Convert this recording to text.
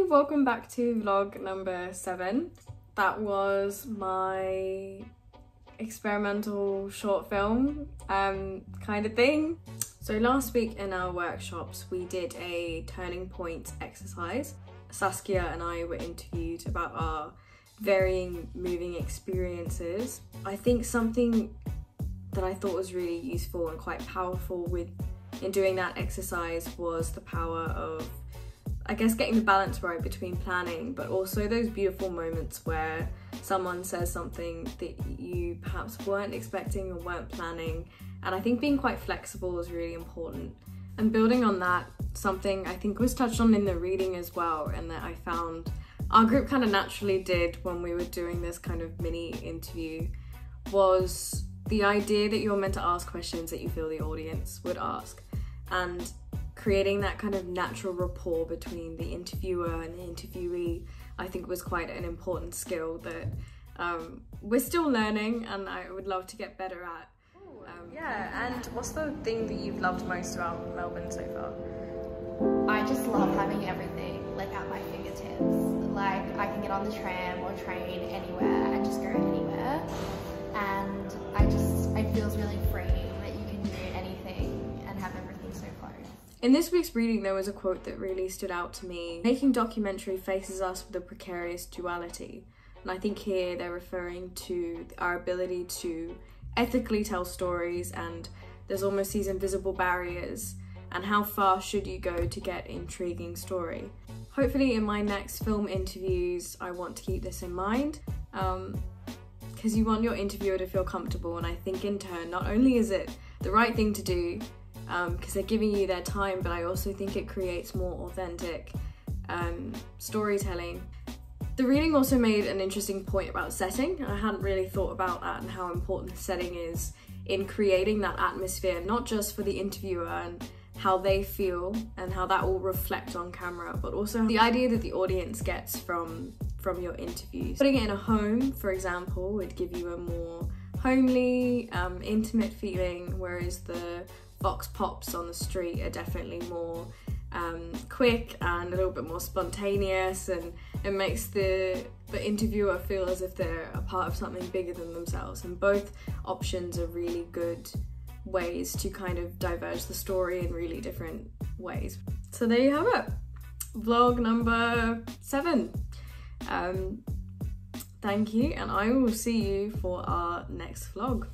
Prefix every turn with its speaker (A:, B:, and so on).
A: welcome back to vlog number 7. That was my experimental short film kind of thing. So last week in our workshops we did a turning point exercise. Saskia and I were interviewed about our varying moving experiences. I think something that I thought was really useful and quite powerful in doing that exercise was the power of, I guess, getting the balance right between planning, but also those beautiful moments where someone says something that you perhaps weren't expecting or weren't planning. And I think being quite flexible is really important. And building on that, something I think was touched on in the reading as well, and that I found our group kind of naturally did when we were doing this kind of mini interview, was the idea that you're meant to ask questions that you feel the audience would ask, and creating that kind of natural rapport between the interviewer and the interviewee, I think was quite an important skill that we're still learning and I would love to get better at. Yeah, and what's the thing that you've loved most about Melbourne so far?
B: I just love having everything like at my fingertips. Like I can get on the tram or train anywhere and just go anywhere. And it feels really freeing that you can do anything and have everything so close.
A: In this week's reading, there was a quote that really stood out to me. Making documentary faces us with a precarious duality. And I think here they're referring to our ability to ethically tell stories, and there's almost these invisible barriers, and how far should you go to get an intriguing story. Hopefully in my next film interviews, I want to keep this in mind, because you want your interviewer to feel comfortable, and I think in turn, not only is it the right thing to do, because they're giving you their time, but I also think it creates more authentic storytelling. The reading also made an interesting point about setting. I hadn't really thought about that and how important the setting is in creating that atmosphere, not just for the interviewer and how they feel and how that will reflect on camera, but also the idea that the audience gets from your interviews. Putting it in a home, for example, would give you a more homely, intimate feeling, whereas the vox pops on the street are definitely more quick and a little bit more spontaneous, and it makes the interviewer feel as if they're a part of something bigger than themselves. And both options are really good ways to kind of diverge the story in really different ways. So there you have it, vlog number 7. Thank you, and I will see you for our next vlog.